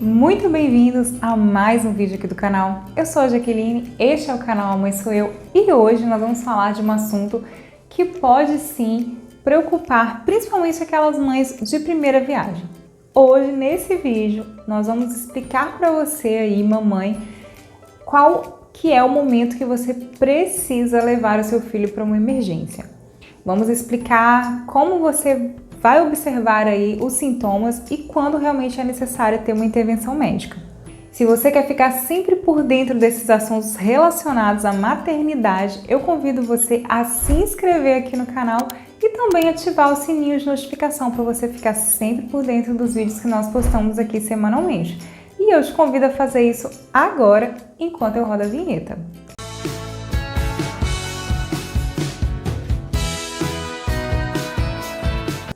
Muito bem-vindos a mais um vídeo aqui do canal. Eu sou a Jaqueline, este é o canal A Mãe Sou Eu e hoje nós vamos falar de um assunto que pode sim preocupar principalmente aquelas mães de primeira viagem. Hoje, nesse vídeo, nós vamos explicar para você aí, mamãe, qual que é o momento que você precisa levar o seu filho para uma emergência. Vamos explicar como você vai observar aí os sintomas e quando realmente é necessário ter uma intervenção médica. Se você quer ficar sempre por dentro desses assuntos relacionados à maternidade, eu convido você a se inscrever aqui no canal e também ativar o sininho de notificação para você ficar sempre por dentro dos vídeos que nós postamos aqui semanalmente. E eu te convido a fazer isso agora, enquanto eu rodo a vinheta.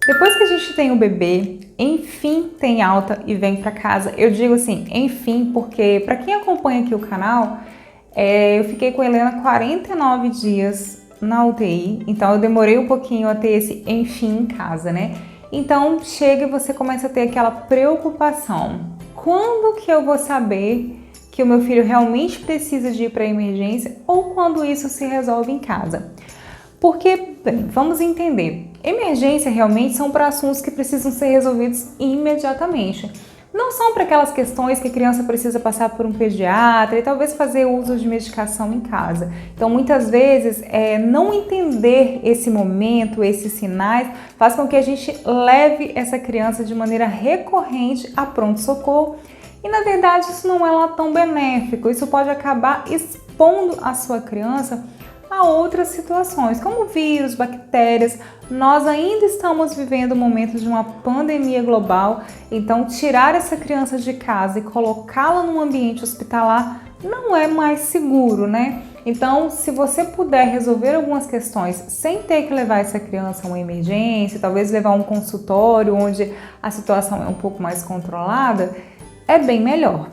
Depois que a gente tem o bebê, enfim tem alta e vem para casa. Eu digo assim, enfim, porque para quem acompanha aqui o canal, eu fiquei com a Helena 49 dias na UTI, então eu demorei um pouquinho a ter esse enfim em casa, né? Então chega e você começa a ter aquela preocupação. Quando que eu vou saber que o meu filho realmente precisa de ir para a emergência ou quando isso se resolve em casa? Porque, bem, vamos entender, emergência realmente são para assuntos que precisam ser resolvidos imediatamente. Não são para aquelas questões que a criança precisa passar por um pediatra e talvez fazer uso de medicação em casa. Então, muitas vezes, não entender esse momento, esses sinais, faz com que a gente leve essa criança de maneira recorrente a pronto-socorro. E, na verdade, isso não é lá tão benéfico. Isso pode acabar expondo a sua criança a outras situações, como vírus, bactérias. Nós ainda estamos vivendo momentos de uma pandemia global, então tirar essa criança de casa e colocá-la num ambiente hospitalar não é mais seguro, né? Então, se você puder resolver algumas questões sem ter que levar essa criança a uma emergência, talvez levar a um consultório onde a situação é um pouco mais controlada, é bem melhor.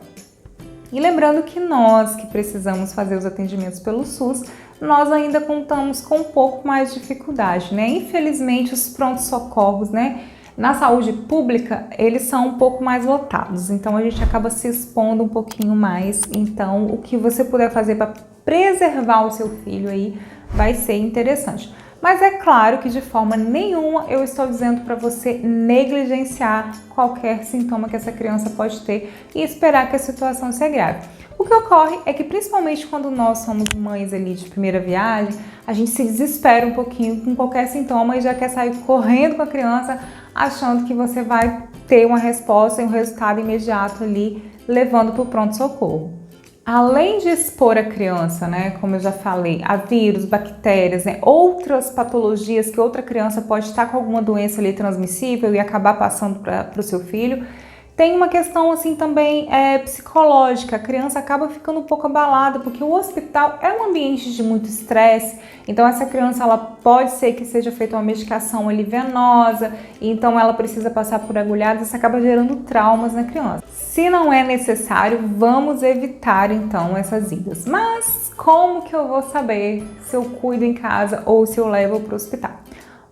E lembrando que nós que precisamos fazer os atendimentos pelo SUS, nós ainda contamos com um pouco mais de dificuldade, né? Infelizmente, os prontos-socorros, né, na saúde pública, eles são um pouco mais lotados, então a gente acaba se expondo um pouquinho mais. Então, o que você puder fazer para preservar o seu filho aí vai ser interessante. Mas é claro que de forma nenhuma eu estou dizendo para você negligenciar qualquer sintoma que essa criança pode ter e esperar que a situação se agrave. O que ocorre é que principalmente quando nós somos mães ali de primeira viagem, a gente se desespera um pouquinho com qualquer sintoma e já quer sair correndo com a criança achando que você vai ter uma resposta e um resultado imediato ali levando para o pronto-socorro. Além de expor a criança, né, como eu já falei, a vírus, bactérias, né, outras patologias que outra criança pode estar com alguma doença ali transmissível e acabar passando para o seu filho, tem uma questão assim também psicológica. A criança acaba ficando um pouco abalada porque o hospital é um ambiente de muito estresse. Então essa criança ela pode ser que seja feita uma medicação ali venosa, e então ela precisa passar por agulhadas, isso acaba gerando traumas na criança. Se não é necessário, vamos evitar então essas idas. Mas como que eu vou saber se eu cuido em casa ou se eu levo para o hospital?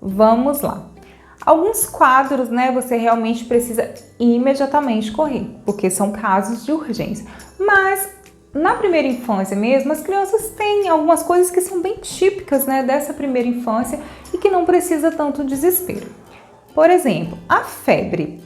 Vamos lá. Alguns quadros, né, você realmente precisa imediatamente correr, porque são casos de urgência. Mas na primeira infância mesmo, as crianças têm algumas coisas que são bem típicas, né, dessa primeira infância e que não precisa tanto desespero. Por exemplo, a febre.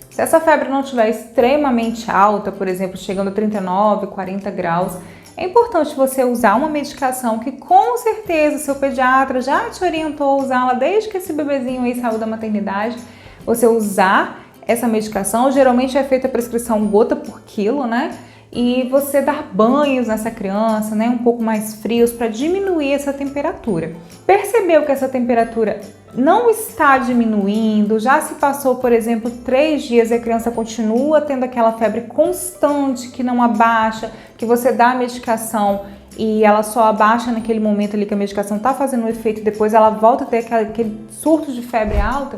Se essa febre não estiver extremamente alta, por exemplo, chegando a 39, 40 graus, é importante você usar uma medicação que com certeza o seu pediatra já te orientou a usá-la desde que esse bebezinho aí saiu da maternidade. Você usar essa medicação, geralmente é feita a prescrição gota por quilo, né? E você dar banhos nessa criança, né, um pouco mais frios para diminuir essa temperatura. Percebeu que essa temperatura não está diminuindo, já se passou, por exemplo, 3 dias e a criança continua tendo aquela febre constante que não abaixa, que você dá a medicação e ela só abaixa naquele momento ali que a medicação está fazendo um efeito e depois ela volta a ter aquele surto de febre alta,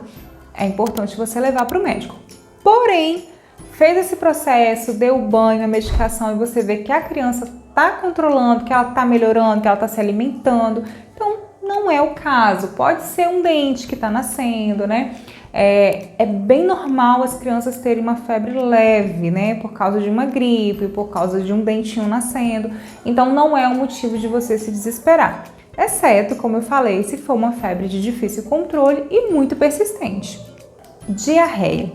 é importante você levar para o médico. Porém, fez esse processo, deu o banho, a medicação e você vê que a criança está controlando, que ela está melhorando, que ela está se alimentando, então não é o caso. Pode ser um dente que está nascendo, né? é bem normal as crianças terem uma febre leve, né? Por causa de uma gripe, por causa de um dentinho nascendo. Então não é um motivo de você se desesperar. Exceto, como eu falei, se for uma febre de difícil controle e muito persistente. Diarreia.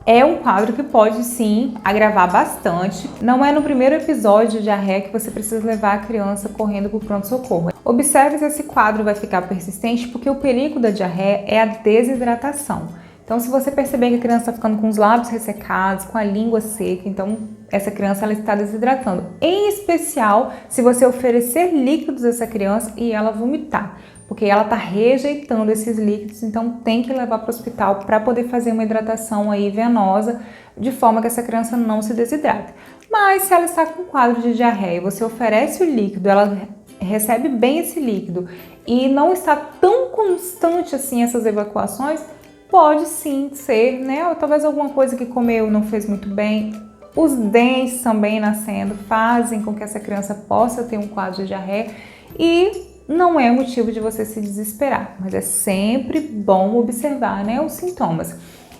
É um quadro que pode sim agravar bastante. Não é no primeiro episódio de diarreia que você precisa levar a criança correndo para o pronto-socorro. Observe se esse quadro vai ficar persistente, porque o perigo da diarreia é a desidratação. Então, se você perceber que a criança está ficando com os lábios ressecados, com a língua seca, então essa criança ela está desidratando. Em especial, se você oferecer líquidos a essa criança e ela vomitar, porque ela está rejeitando esses líquidos, então tem que levar para o hospital para poder fazer uma hidratação aí venosa, de forma que essa criança não se desidrate. Mas se ela está com um quadro de diarreia, você oferece o líquido, ela recebe bem esse líquido e não está tão constante assim essas evacuações, pode sim ser, né? Ou talvez alguma coisa que comeu não fez muito bem. Os dentes também nascendo fazem com que essa criança possa ter um quadro de diarreia e não é motivo de você se desesperar, mas é sempre bom observar, né, os sintomas.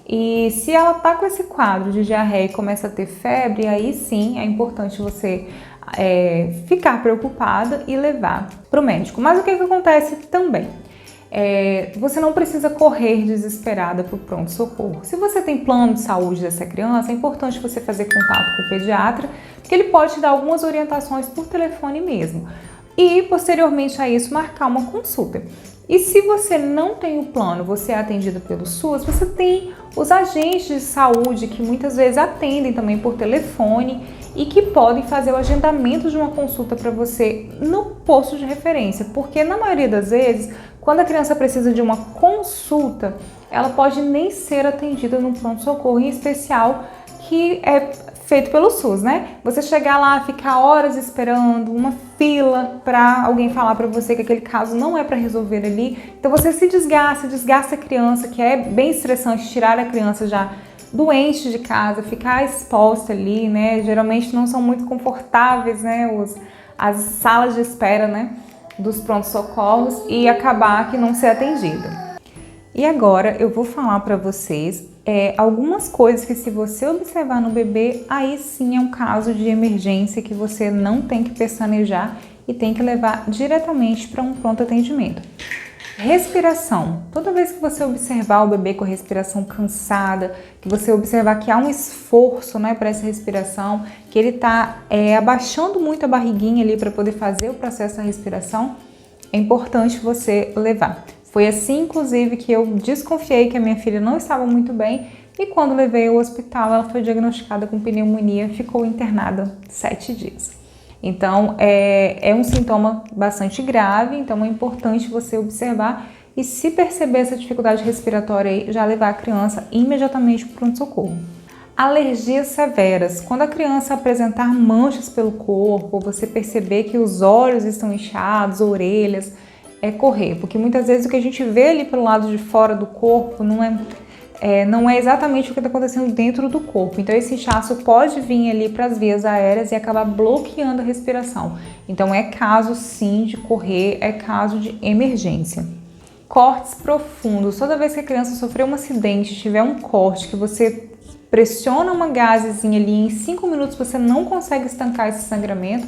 E se ela tá com esse quadro de diarreia e começa a ter febre, aí sim é importante você ficar preocupada e levar para o médico. Mas o que acontece também? Você não precisa correr desesperada para o pronto-socorro. Se você tem plano de saúde dessa criança, é importante você fazer contato com o pediatra, porque ele pode te dar algumas orientações por telefone mesmo. E, posteriormente a isso, marcar uma consulta. E se você não tem o plano, você é atendido pelo SUS, você tem os agentes de saúde que muitas vezes atendem também por telefone e que podem fazer o agendamento de uma consulta para você no posto de referência, porque na maioria das vezes, quando a criança precisa de uma consulta, ela pode nem ser atendida no pronto-socorro, em especial que é feito pelo SUS, né? Você chegar lá, ficar horas esperando, uma fila para alguém falar para você que aquele caso não é para resolver ali. Então você se desgasta a criança, que é bem estressante tirar a criança já doente de casa, ficar exposta ali, né? Geralmente não são muito confortáveis, né? As salas de espera, né? Dos pronto-socorros e acabar que não ser atendida. E agora eu vou falar para vocês algumas coisas que, se você observar no bebê, aí sim é um caso de emergência que você não tem que pestanejar e tem que levar diretamente para um pronto atendimento. Respiração. Toda vez que você observar o bebê com a respiração cansada, que você observar que há um esforço, né, para essa respiração, que ele está abaixando muito a barriguinha ali para poder fazer o processo da respiração, é importante você levar. Foi assim, inclusive, que eu desconfiei que a minha filha não estava muito bem e quando levei ao hospital, ela foi diagnosticada com pneumonia, ficou internada 7 dias. Então, é um sintoma bastante grave, então é importante você observar e, se perceber essa dificuldade respiratória aí, já levar a criança imediatamente para o pronto-socorro. Alergias severas. Quando a criança apresentar manchas pelo corpo, você perceber que os olhos estão inchados, orelhas, correr, porque muitas vezes o que a gente vê ali pelo lado de fora do corpo não é exatamente o que está acontecendo dentro do corpo. Então esse inchaço pode vir ali para as vias aéreas e acabar bloqueando a respiração. Então é caso sim de correr, é caso de emergência. Cortes profundos. Toda vez que a criança sofreu um acidente, tiver um corte, que você pressiona uma gazezinha ali, em 5 minutos você não consegue estancar esse sangramento,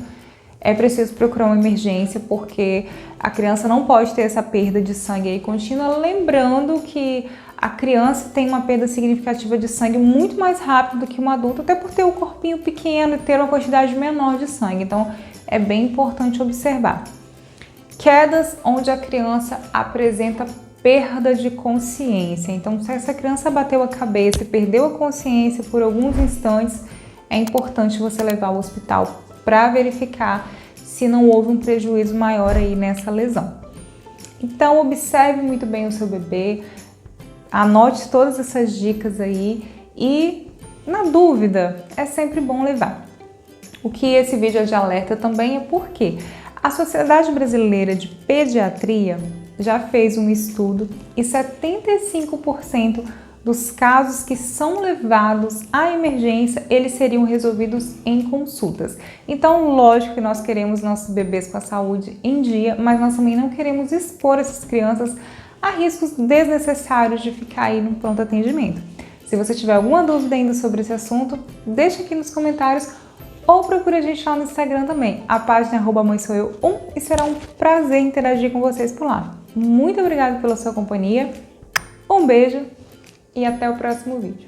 é preciso procurar uma emergência, porque a criança não pode ter essa perda de sangue aí contínua, lembrando que a criança tem uma perda significativa de sangue muito mais rápido do que um adulto, até por ter o corpinho pequeno e ter uma quantidade menor de sangue, então é bem importante observar. Quedas onde a criança apresenta perda de consciência, então se essa criança bateu a cabeça e perdeu a consciência por alguns instantes, é importante você levar ao hospital para verificar se não houve um prejuízo maior aí nessa lesão. Então observe muito bem o seu bebê, anote todas essas dicas aí e, na dúvida, é sempre bom levar. O que esse vídeo é de alerta também é porque a Sociedade Brasileira de Pediatria já fez um estudo e 75% dos casos que são levados à emergência, eles seriam resolvidos em consultas. Então, lógico que nós queremos nossos bebês com a saúde em dia, mas nós também não queremos expor essas crianças há riscos desnecessários de ficar aí no pronto atendimento. Se você tiver alguma dúvida ainda sobre esse assunto, deixa aqui nos comentários ou procure a gente lá no Instagram também, a página @mãesoueu1, e será um prazer interagir com vocês por lá. Muito obrigada pela sua companhia, um beijo e até o próximo vídeo.